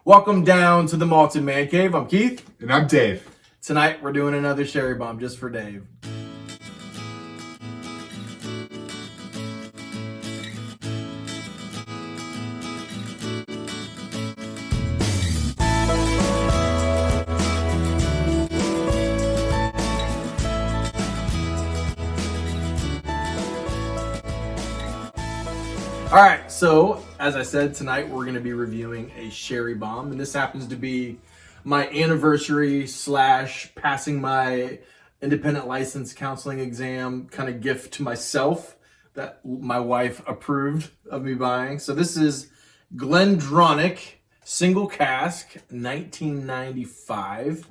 Welcome down to the Malted Man Cave. I'm Keith. And I'm Dave. Tonight we're doing another sherry bomb just for Dave. All right, so as I said, tonight we're going to be reviewing a sherry bomb, and this happens to be my anniversary / passing my independent license counseling exam kind of gift to myself that my wife approved of me buying. So this is Glendronach single cask 1995.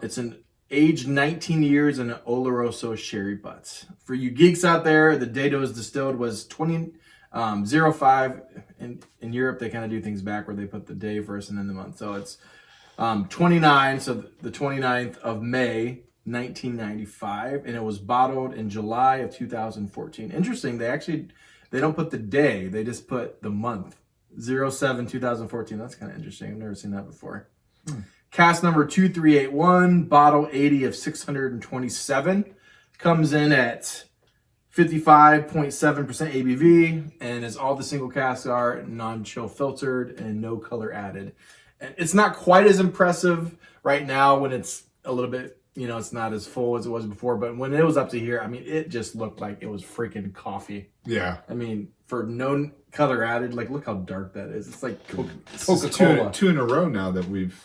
It's an aged 19 years in an Oloroso sherry butts. For you geeks out there, the date it was distilled was 05. In Europe, they kind of do things back where they put the day first and then the month. So it's 29, so the 29th of May, 1995, and it was bottled in July of 2014. Interesting, they don't put the day, they just put the month, 07/2014. That's kind of interesting. I've never seen that before. Cask number 2381, bottle 80 of 627, comes in at 55.7 ABV, and as all the single casks are, non-chill filtered and no color added. And it's not quite as impressive right now when it's a little bit, it's not as full as it was before, but when it was up to here, I mean, it just looked like it was freaking coffee. Yeah. I mean, for no color added, like, look how dark that is. It's like Coca-Cola. Two in a row now that we've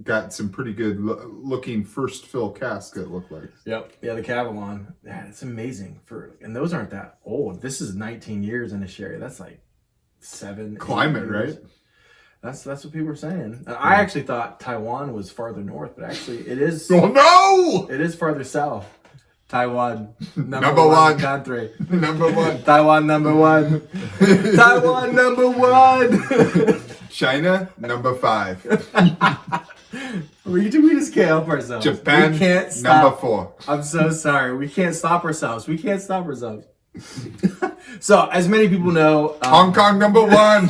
got some pretty good looking first fill casks that look like. Yep. Yeah, the Cavalon. Yeah, it's amazing. And those aren't that old. This is 19 years in a sherry. That's like 7 climate, right? That's what people were saying. I actually thought Taiwan was farther north, but actually it is. Oh no! It is farther south. Taiwan number one country. Number one. Taiwan number one. Taiwan number one. China number 5. We just can't help ourselves. Japan we can't stop. number 4. I'm so sorry. We can't stop ourselves. So, as many people know, Hong Kong number 1.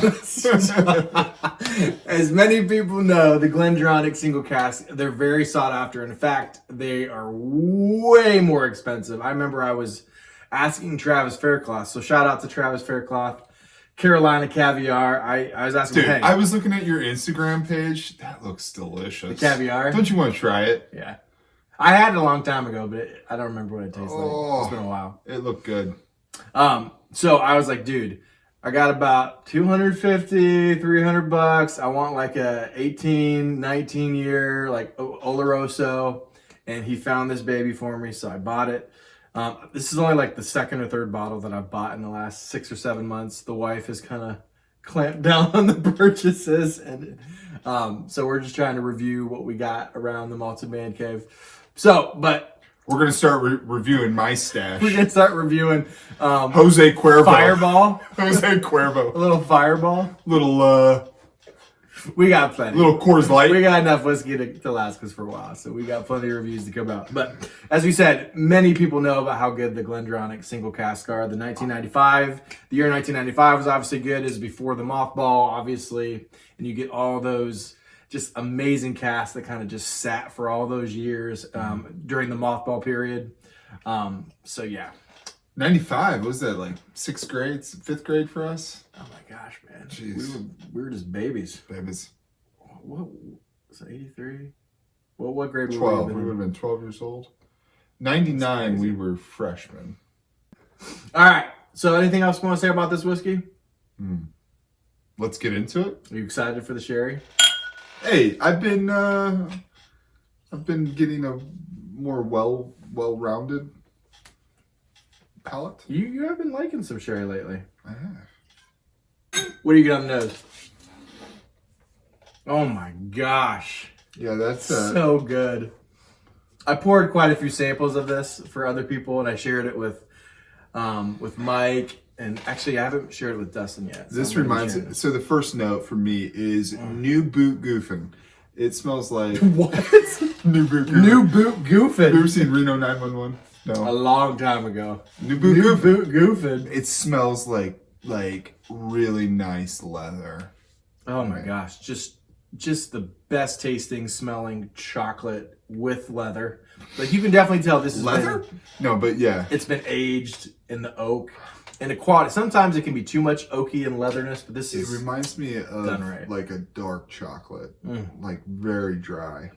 As many people know, the Glendronach single cask, they're very sought after. In fact, they are way more expensive. I remember I was asking Travis Faircloth, so shout out to Travis Faircloth, Carolina Caviar. I was asking, dude, hey, I was looking at your Instagram page. That looks delicious. The caviar? Don't you want to try it? Yeah. I had it a long time ago, but I don't remember what it tastes like. It's been a while. It looked good. So I was like, dude, I got about $250, $300. I want like a 18, 19 year, like Oloroso. And he found this baby for me, so I bought it. This is only like the second or third bottle that I've bought in the last 6 or 7 months. The wife has kind of clamped down on the purchases. And so we're just trying to review what we got around the Malted Man Cave. But we're going to start reviewing my stash. We're going to start reviewing Jose Cuervo. Fireball. Jose Cuervo. A little Fireball. Little, we got plenty. Little Coors Light. We got enough whiskey to last us for a while, so we got plenty of reviews to come out. But as we said, many people know about how good the Glendronach single cask are. The year 1995 was obviously good. It was before the mothball, obviously. And you get all those just amazing casks that kind of just sat for all those years during the mothball period. So yeah. 95, what was that, like 6th grade, 5th grade for us? Oh my gosh, man. Jeez. We were just babies. What was it, 83? Well, what grade were 12. we? We would have been 12 years old. 99, we were freshmen. All right. So anything else you want to say about this whiskey? Let's get into it. Are you excited for the sherry? Hey, I've been getting a more well-rounded palate. You have been liking some sherry lately. I have. What do you get on the nose? Oh my gosh. Yeah, that's so good. I poured quite a few samples of this for other people, and I shared it with Mike. And actually, I haven't shared it with Dustin yet. This reminds me. So the first note for me is New Boot Goofin'. It smells like what? New Boot Goofin'. New Boot Goofin'. Have you ever seen Reno 911? No. A long time ago. New Boot Goofin'. Goofin'. It smells like really nice leather. Oh my gosh, just the best tasting, smelling chocolate with leather. Like you can definitely tell this is Leather? No, but yeah. It's been aged in the oak and the quality. Sometimes it can be too much oaky and leatherness, but this It is reminds me of done right. like a dark chocolate, like very dry.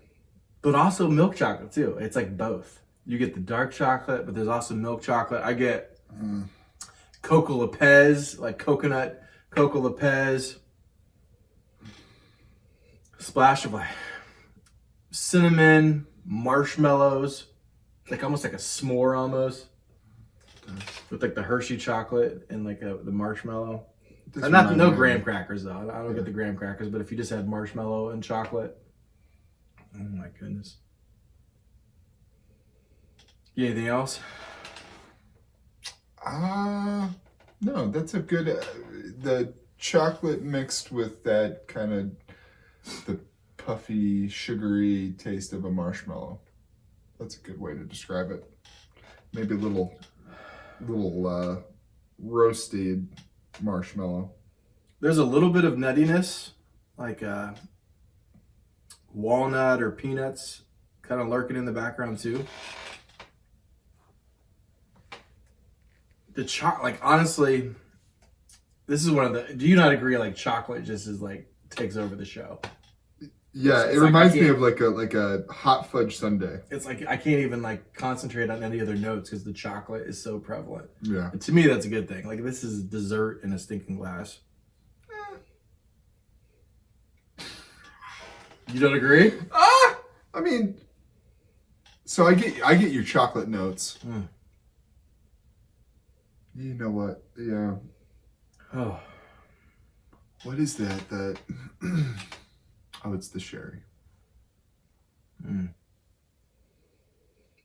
But also milk chocolate too. It's like both. You get the dark chocolate, but there's also milk chocolate. I get Coco Lopez, like coconut Coco Lopez. Splash of like cinnamon, marshmallows, like almost like a s'more almost. With like the Hershey chocolate and like the marshmallow. No graham crackers though. I don't get the graham crackers, but if you just had marshmallow and chocolate. Oh my goodness. Anything else? No, that's a good, the chocolate mixed with that kind of the puffy, sugary taste of a marshmallow. That's a good way to describe it. Maybe a little roasted marshmallow. There's a little bit of nuttiness, like walnut or peanuts kind of lurking in the background too. Like honestly, this is one of the, do you not agree like chocolate just is like takes over the show? Yeah, it reminds me of like a hot fudge sundae. It's like I can't even like concentrate on any other notes because the chocolate is so prevalent. Yeah. And to me, that's a good thing. Like this is dessert in a stinking glass. You don't agree? I mean, so I get your chocolate notes. You know what? Yeah. Oh. What is that? Oh, it's the sherry.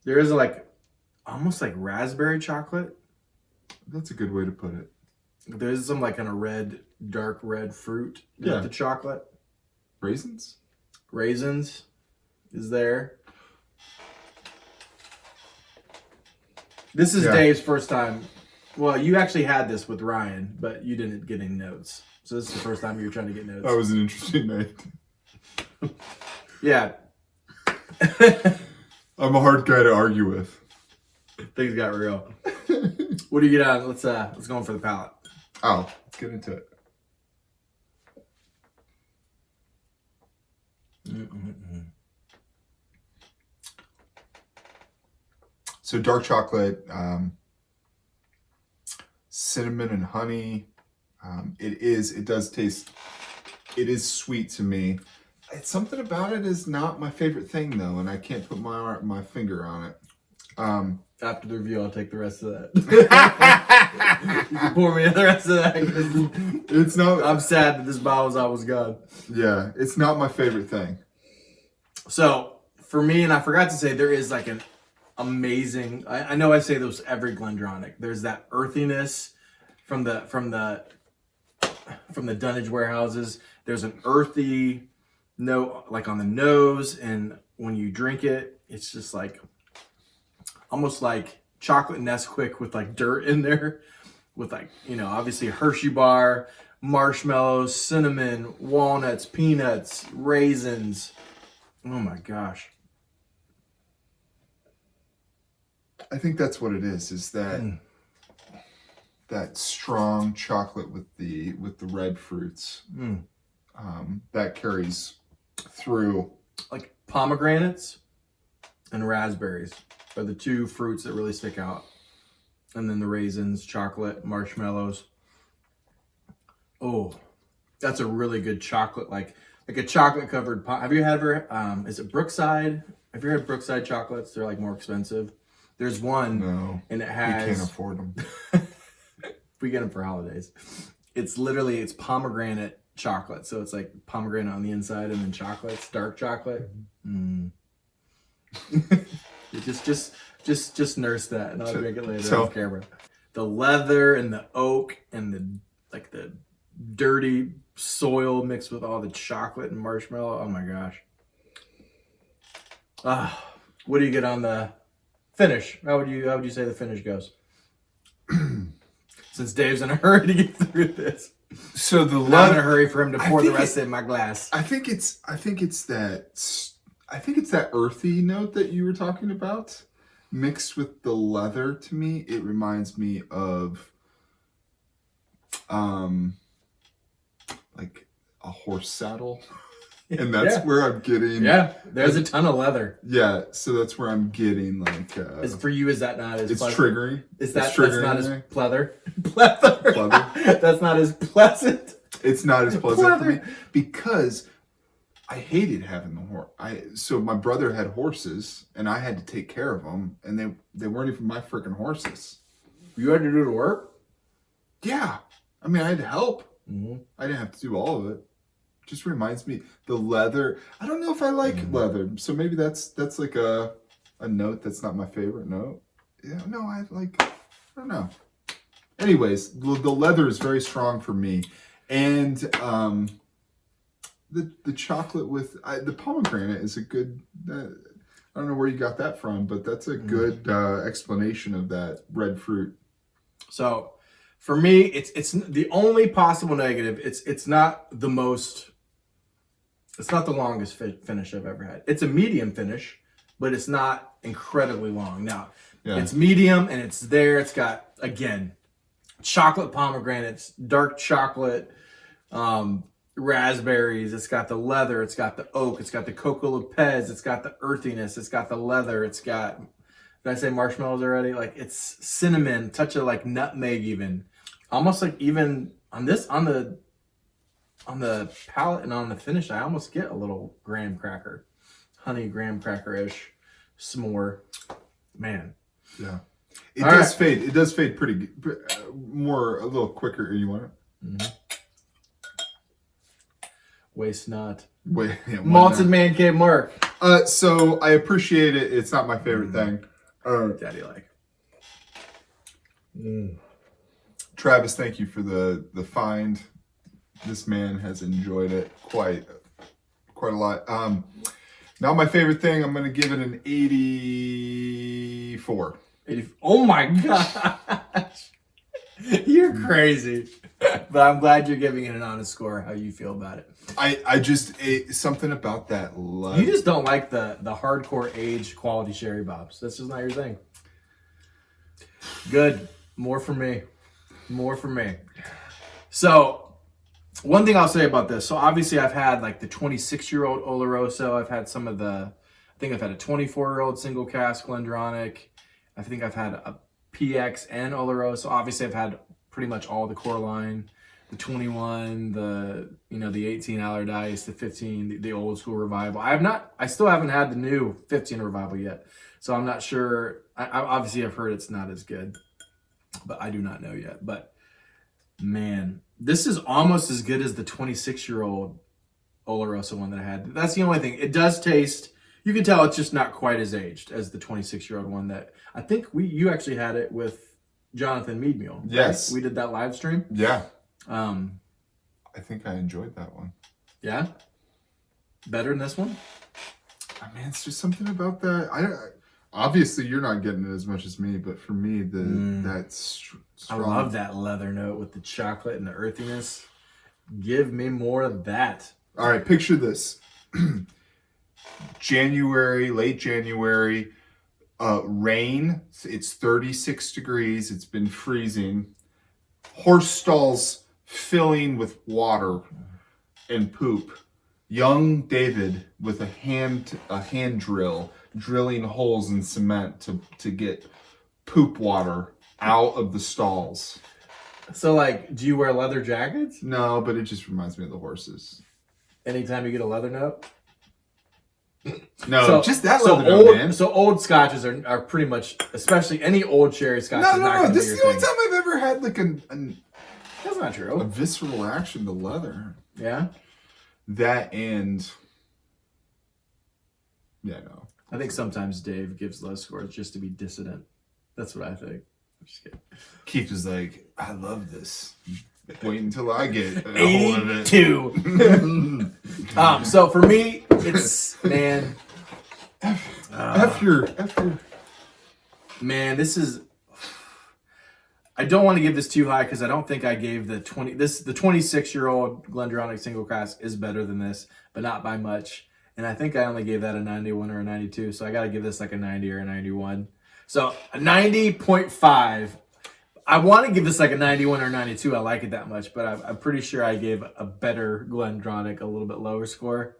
There is like almost like raspberry chocolate. That's a good way to put it. There's some like kind of dark red fruit with the chocolate. Raisins? Raisins is there. This is Dave's first time. Well, you actually had this with Ryan, but you didn't get any notes. So this is the first time you were trying to get notes. That was an interesting night. Yeah. I'm a hard guy to argue with. Things got real. What do you get on? Let's go in for the palate. Oh, let's get into it. So dark chocolate, cinnamon and honey. It does taste, it is sweet to me. It's something about it is not my favorite thing though, and I can't put my finger on it. After the review, I'll take the rest of that. You can pour me the rest of that. It's not. I'm sad that this bottle's almost gone. Yeah, it's not my favorite thing. So for me, and I forgot to say, there is like an amazing. I know I say those every Glendronach. There's that earthiness from the dunnage warehouses. There's an earthy note like on the nose, and when you drink it, it's just like almost like chocolate Nesquik with like dirt in there, with like, you know, obviously Hershey bar, marshmallows, cinnamon, walnuts, peanuts, raisins. Oh my gosh. I think that's what it is that that strong chocolate with the red fruits. That carries through. Like pomegranates and raspberries are the two fruits that really stick out. And then the raisins, chocolate, marshmallows. Oh, that's a really good chocolate, like a chocolate covered have you ever is it Brookside? Have you had Brookside chocolates? They're like more expensive. There's one, no, and it has, we can't afford them. We get them for holidays. It's pomegranate chocolate, so it's like pomegranate on the inside and then chocolate. It's dark chocolate. Just nurse that, and I'll drink it later off camera. The leather and the oak and the dirty soil mixed with all the chocolate and marshmallow. Oh my gosh. What do you get on the finish? How would you say the finish goes? Since Dave's in a hurry to get through this. So the I'm in a leather. hurry for him to pour the rest in my glass. I think it's that earthy note that you were talking about, mixed with the leather. To me, it reminds me of, like a horse saddle, and that's where I'm getting. Yeah, there's a ton of leather. Yeah, so that's where I'm getting like. For you, is that not as? It's pleasant? triggering. Is that it's triggering that's not me. as pleather? That's not as pleasant. It's not as pleasant for me because I hated having the horse. So my brother had horses, and I had to take care of them, and they weren't even my freaking horses. You had to do the work. Yeah, I mean I had to help. Mm-hmm. I didn't have to do all of it. Just reminds me the leather. I don't know if I like leather, so maybe that's like a note that's not my favorite note. Yeah, no, I don't know. Anyways, the leather is very strong for me, and the chocolate with the pomegranate is a good. I don't know where you got that from, but that's a good explanation of that red fruit. So, for me, it's the only possible negative. It's not the most. It's not the longest finish I've ever had. It's a medium finish, but it's not incredibly long. Now, it's medium and it's there. It's got, again, chocolate pomegranates, dark chocolate, raspberries. It's got the leather. It's got the oak. It's got the Coco Lopez. It's got the earthiness. It's got the leather. It's got, did I say marshmallows already? Like, it's cinnamon, touch of like nutmeg even. Almost like even on the palate and on the finish, I almost get a little graham cracker, honey graham cracker-ish s'more. Man. Yeah. It does fade. It does fade pretty a little quicker. You want it? Mm-hmm. Waste not. Malted Man Cave Mark. So I appreciate it. It's not my favorite thing. Daddy like. Travis, thank you for the find. This man has enjoyed it quite a lot. Now my favorite thing, I'm going to give it an 84. Oh my gosh. You're crazy. But I'm glad you're giving it an honest score. How you feel about it? I just something about that love. You just don't like the hardcore aged quality sherry bobs. That's just not your thing. Good. More for me. So, one thing I'll say about this. So, obviously, I've had like the 26-year-old Oloroso. I've had some of I think I've had a 24-year-old single cask Glendronach. I think I've had a PX and Oloroso. Obviously, I've had pretty much all the core line. The 21, the 18 Allardyce, the 15, the old school revival. I still haven't had the new 15 revival yet. So, I'm not sure. Obviously, I've heard it's not as good. But I do not know yet. But, man, this is almost as good as the 26-year-old Oloroso one that I had. That's the only thing. It does taste, you can tell it's just not quite as aged as the 26-year-old one that I think you actually had it with Jonathan Meadmeal. Yes. Right? We did that live stream. Yeah. I think I enjoyed that one. Yeah? Better than this one? I mean, it's just something about that. Obviously, you're not getting it as much as me, but for me, that's strong. I love that leather note with the chocolate and the earthiness. Give me more of that. All right, picture this. Late January, rain. It's 36 degrees. It's been freezing. Horse stalls filling with water and poop. Young David with a hand drill, drilling holes in cement to get poop water out of the stalls. So, like, do you wear leather jackets? No, but it just reminds me of the horses. Anytime you get a leather note? No, just that leather note, man. So old scotches are pretty much, especially any old sherry scotch. No. This is the only time I've ever had like That's not true. a visceral reaction to leather. Yeah? That and... Yeah, no. I think sometimes Dave gives low scores just to be dissident. That's what I think. I'm just kidding. Keith was like, I love this. Wait until I get a hold of it. 82. So for me, it's, man. F your. Man, this is... I don't want to give this too high because I don't think I gave the 26-year-old Glendronach single cask is better than this, but not by much. And I think I only gave that a 91 or a 92, so I got to give this like a 90 or a 91. So a 90.5. I want to give this like a 91 or 92. I like it that much, but I'm pretty sure I gave a better Glendronach a little bit lower score.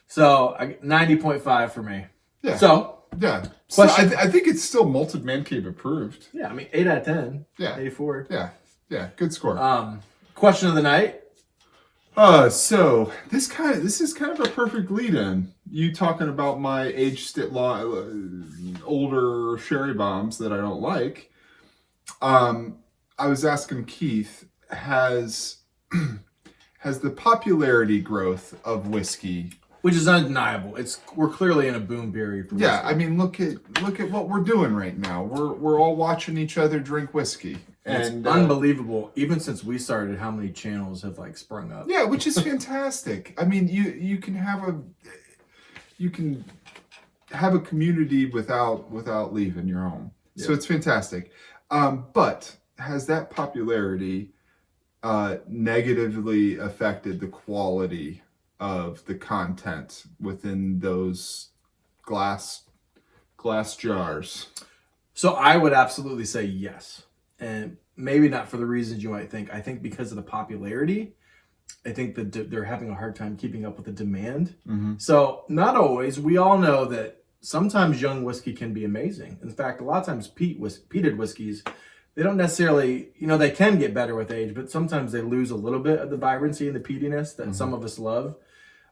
So 90.5 for me. Yeah. So yeah. So I think it's still Malted Man Cave approved. Yeah, I mean 8 out of 10. Yeah. 84. Yeah. Yeah. Good score. Question of the night. So this is kind of a perfect lead-in. You talking about my older sherry bombs that I don't like. I was asking Keith, has the popularity growth of whiskey, which is undeniable. We're clearly in a boom period for whiskey. I mean, look at what we're doing right now. We're all watching each other drink whiskey. And it's unbelievable. Even since we started, how many channels have like sprung up? Yeah, which is fantastic. I mean, you can have a community without leaving your home. Yeah. So it's fantastic. But has that popularity negatively affected the quality of the content within those glass jars? So I would absolutely say yes. And maybe not for the reasons you might think. I think because of the popularity, I think that they're having a hard time keeping up with the demand. Mm-hmm. So not always. We all know that sometimes young whiskey can be amazing. In fact, a lot of times peated whiskeys, they don't necessarily, they can get better with age, but sometimes they lose a little bit of the vibrancy and the peatiness that some of us love.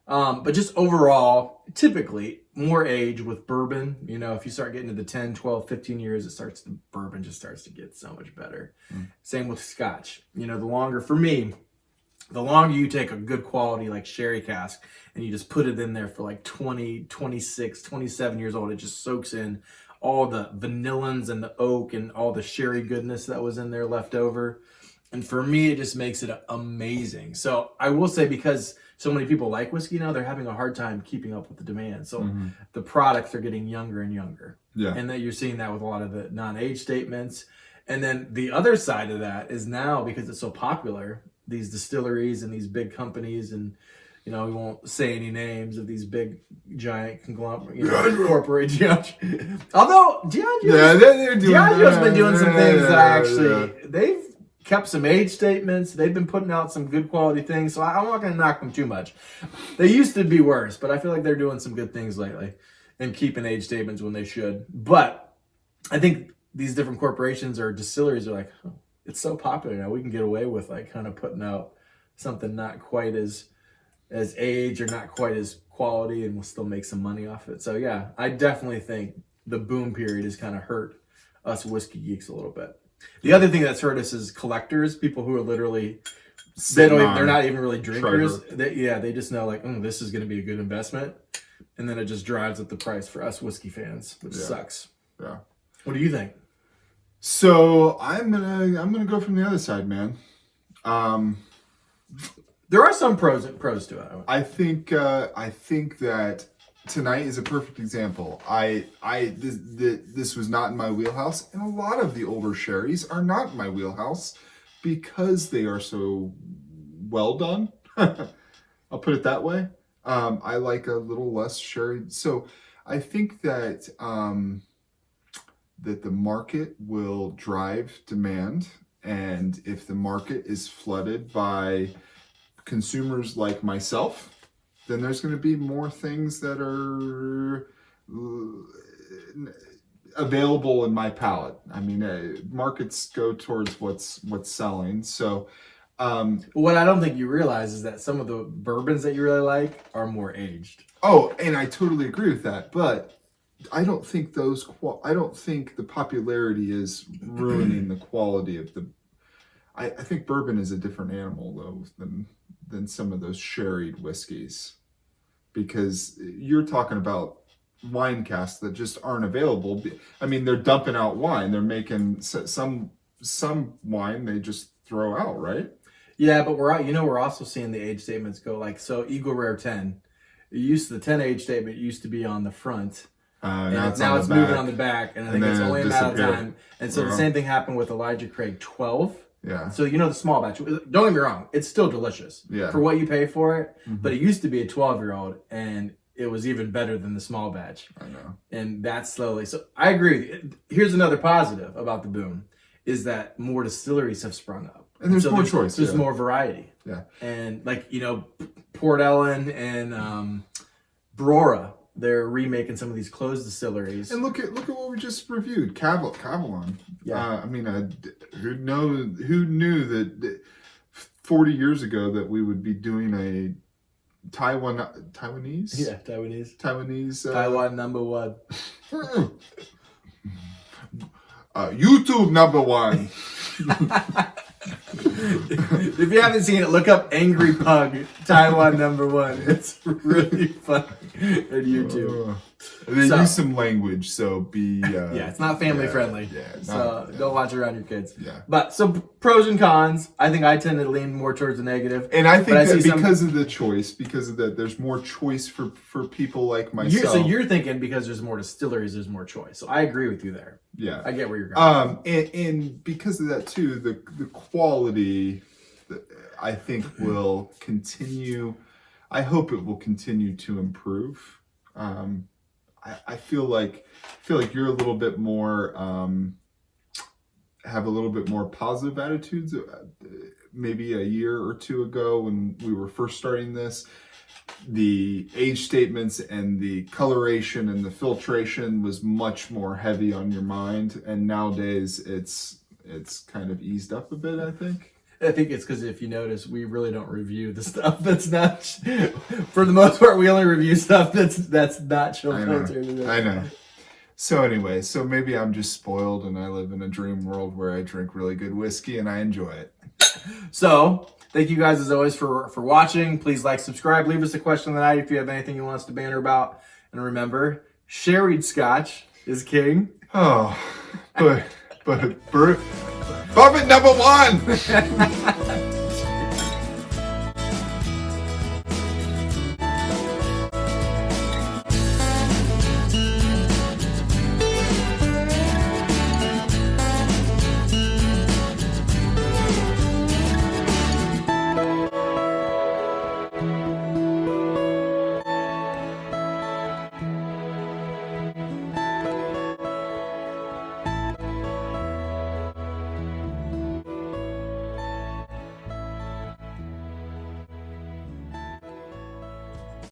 But just overall, typically more age with bourbon, if you start getting to the 10, 12, 15 years, the bourbon just starts to get so much better. Same with scotch. The longer you take a good quality like sherry cask and you just put it in there for like 20, 26, 27 years old, it just soaks in all the vanillins and the oak and all the sherry goodness that was in there left over. And for me, it just makes it amazing. So I will say, because so many people like whiskey now, they're having a hard time keeping up with the demand. So the products are getting younger and younger. Yeah. And that you're seeing that with a lot of the non-age statements. And then the other side of that is now, because it's so popular, these distilleries and these big companies, and we won't say any names of these big giant conglomerate corporate although Diageo's been doing some things that they've kept some age statements. They've been putting out some good quality things, so I'm not going to knock them too much. They used to be worse, but I feel like they're doing some good things lately and keeping age statements when they should. But I think these different corporations or distilleries are like, oh, it's so popular now, we can get away with like kind of putting out something not quite as age or not quite as quality, and we'll still make some money off it. So yeah, I definitely think the boom period has kind of hurt us whiskey geeks a little bit. The other thing that's hurt us is collectors, people who are literally, they're not even really drinkers. They just know like, this is going to be a good investment. And then it just drives up the price for us whiskey fans, which sucks. Yeah. What do you think? So I'm gonna go from the other side, man. There are some pros to it. I think that tonight is a perfect example. This was not in my wheelhouse, and a lot of the older sherries are not in my wheelhouse because they are so well done. I'll put it that way. I like a little less sherry. So I think that that the market will drive demand, and if the market is flooded by consumers like myself, then there's going to be more things that are available in my palate. I mean, markets go towards what's selling. So what I don't think you realize is that some of the bourbons that you really like are more aged. Oh, and I totally agree with that, but I don't think the popularity is ruining the quality of the. I think bourbon is a different animal though than some of those sherried whiskeys, because you're talking about wine casks that just aren't available. I mean, they're dumping out wine. They're making some wine they just throw out, right? Yeah, but we're also seeing the age statements go like, so Eagle Rare 10. The 10 age statement used to be on the front. Now it's moving on the back, and I think it's only a matter of disappeared. time. And so the same thing happened with Elijah Craig 12. Yeah. So the small batch. Don't get me wrong, it's still delicious. Yeah. For what you pay for it, but it used to be a 12-year-old, and it was even better than the small batch. I know. And that's slowly. So I agree with you. Here's another positive about the boom, is that more distilleries have sprung up. And there's more choice. There's more variety. Yeah. And Port Ellen and Brora, they're remaking some of these closed distilleries. And look at what we just reviewed, Cavalon. Yeah. Who knew that 40 years ago that we would be doing a Taiwanese? Yeah, Taiwanese. Taiwan number one. YouTube number one. If you haven't seen it, look up Angry Pug Taiwan number one. It's really funny on YouTube. They use some language, so be... it's not family friendly. Yeah, don't watch it around your kids. Yeah. But, so pros and cons, I think I tend to lean more towards the negative. And I think that because of the choice, because of that, there's more choice for people like myself. So you're thinking because there's more distilleries, there's more choice. So I agree with you there. Yeah. I get where you're going. And because of that too, the quality, I think, will continue. I hope it will continue to improve. I feel like you're a little bit more have a little bit more positive attitudes. Maybe a year or two ago when we were first starting this, the age statements and the coloration and the filtration was much more heavy on your mind, and nowadays it's kind of eased up a bit, I think. I think it's because if you notice, we really don't review the stuff that's not. For the most part, we only review stuff that's not chill filtered. I know. So anyway, maybe I'm just spoiled and I live in a dream world where I drink really good whiskey and I enjoy it. So thank you guys as always for watching. Please like, subscribe, leave us a question of the night if you have anything you want us to banter about, and remember, sherried Scotch is king. Oh, but Buffett number one.